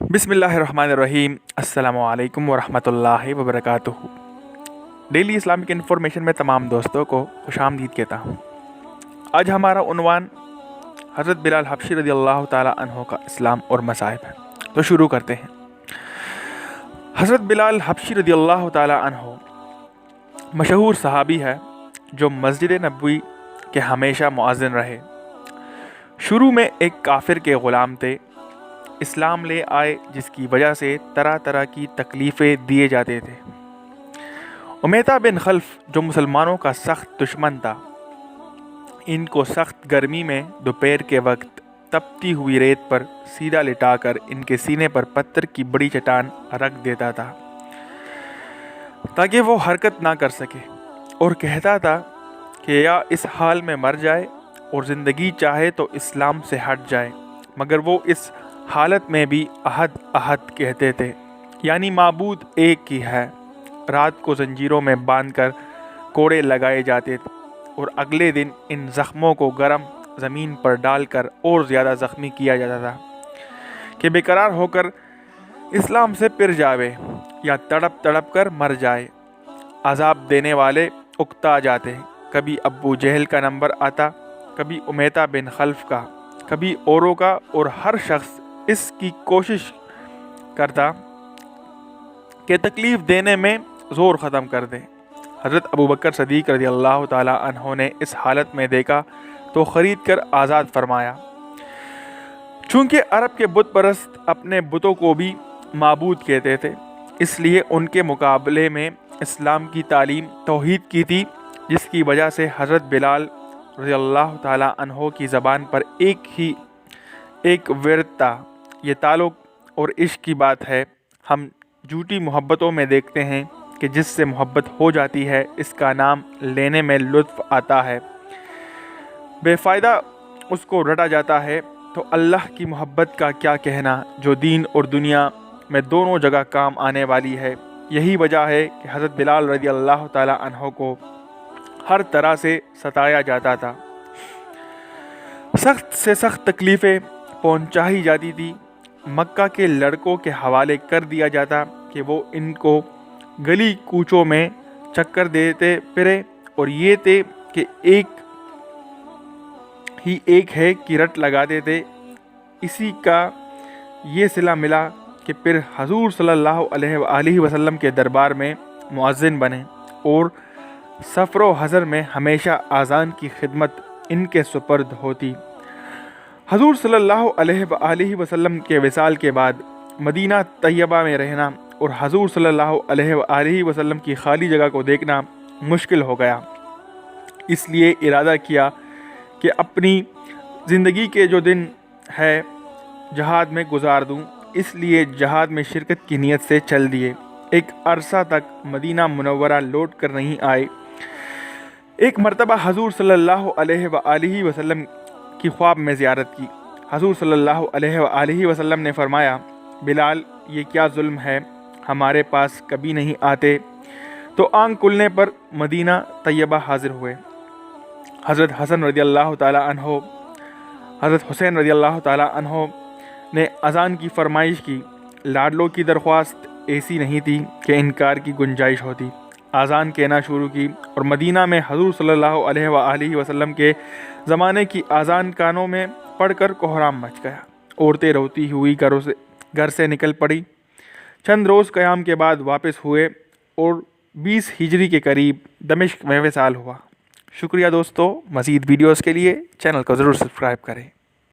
بسم اللہ الرحمن الرحیم۔ السلام علیکم ورحمۃ اللہ وبرکاتہ۔ ڈیلی اسلامک انفارمیشن میں تمام دوستوں کو خوش آمدید کہتا ہوں۔ آج ہمارا عنوان حضرت بلال حبشی رضی اللہ تعالیٰ عنہ کا اسلام اور مصائب ہے، تو شروع کرتے ہیں۔ حضرت بلال حبشی رضی اللہ تعالیٰ عنہ مشہور صحابی ہے جو مسجد نبوی کے ہمیشہ مؤذن رہے۔ شروع میں ایک کافر کے غلام تھے، اسلام لے آئے جس کی وجہ سے طرح طرح کی تکلیفیں دیے جاتے تھے۔ امیہ بن خلف جو مسلمانوں کا سخت دشمن تھا، ان کو سخت گرمی میں دوپہر کے وقت تپتی ہوئی ریت پر سیدھا لٹا کر ان کے سینے پر پتھر کی بڑی چٹان رکھ دیتا تھا تاکہ وہ حرکت نہ کر سکے، اور کہتا تھا کہ یا اس حال میں مر جائے اور زندگی چاہے تو اسلام سے ہٹ جائے، مگر وہ اس حالت میں بھی احد احد کہتے تھے، یعنی معبود ایک ہی ہے۔ رات کو زنجیروں میں باندھ کر کوڑے لگائے جاتے تھے اور اگلے دن ان زخموں کو گرم زمین پر ڈال کر اور زیادہ زخمی کیا جاتا تھا کہ بے قرار ہو کر اسلام سے پھر جاوے یا تڑپ تڑپ کر مر جائے۔ عذاب دینے والے اکتا جاتے، کبھی ابو جہل کا نمبر آتا، کبھی امیہ بن خلف کا، کبھی اوروں کا، اور ہر شخص اس کی کوشش کرتا کہ تکلیف دینے میں زور ختم کر دے۔ حضرت ابو بکر صدیق رضی اللہ تعالی عنہ نے اس حالت میں دیکھا تو خرید کر آزاد فرمایا۔ چونکہ عرب کے بت پرست اپنے بتوں کو بھی معبود کہتے تھے، اس لیے ان کے مقابلے میں اسلام کی تعلیم توحید کی تھی، جس کی وجہ سے حضرت بلال رضی اللہ تعالی عنہ کی زبان پر ایک ورد تھا۔ یہ تعلق اور عشق کی بات ہے۔ ہم جھوٹی محبتوں میں دیکھتے ہیں کہ جس سے محبت ہو جاتی ہے اس کا نام لینے میں لطف آتا ہے، بے فائدہ اس کو رٹا جاتا ہے، تو اللہ کی محبت کا کیا کہنا جو دین اور دنیا میں دونوں جگہ کام آنے والی ہے۔ یہی وجہ ہے کہ حضرت بلال رضی اللہ تعالی عنہ کو ہر طرح سے ستایا جاتا تھا، سخت سے سخت تکلیفیں پہنچائی جاتی تھی۔ مکہ کے لڑکوں کے حوالے کر دیا جاتا کہ وہ ان کو گلی کوچوں میں چکر دیتے پھرے، اور یہ تھے کہ ایک ہے کی رٹ لگاتے تھے۔ اسی کا یہ صلہ ملا کہ پھر حضور صلی اللہ علیہ وآلہ وسلم کے دربار میں مؤذن بنے، اور سفر و حضر میں ہمیشہ اذان کی خدمت ان کے سپرد ہوتی۔ حضور صلی اللہ علیہ وآلہ وسلم کے وصال کے بعد مدینہ طیبہ میں رہنا اور حضور صلی اللہ علیہ وآلہ وسلم کی خالی جگہ کو دیکھنا مشکل ہو گیا، اس لیے ارادہ کیا کہ اپنی زندگی کے جو دن ہے جہاد میں گزار دوں، اس لیے جہاد میں شرکت کی نیت سے چل دیے۔ ایک عرصہ تک مدینہ منورہ لوٹ کر نہیں آئے۔ ایک مرتبہ حضور صلی اللہ علیہ وآلہ وسلم کی خواب میں زیارت کی۔ حضور صلی اللہ علیہ وآلہ وسلم نے فرمایا، بلال یہ کیا ظلم ہے، ہمارے پاس کبھی نہیں آتے؟ تو آنکھ کھلنے پر مدینہ طیبہ حاضر ہوئے۔ حضرت حسن رضی اللہ تعالی عنہ، حضرت حسین رضی اللہ تعالی عنہ نے اذان کی فرمائش کی۔ لاڈلوں کی درخواست ایسی نہیں تھی کہ انکار کی گنجائش ہوتی۔ اذان کہنا شروع کی، اور مدینہ میں حضور صلی اللہ علیہ وآلہ وسلم کے زمانے کی اذان کانوں میں پڑھ کر کوہرام مچ گیا۔ عورتیں روتی ہوئی گھر سے نکل پڑی۔ چند روز قیام کے بعد واپس ہوئے اور 20 ہجری کے قریب دمشق میں وصال ہوا۔ شکریہ دوستو، مزید ویڈیوز کے لیے چینل کو ضرور سبسکرائب کریں۔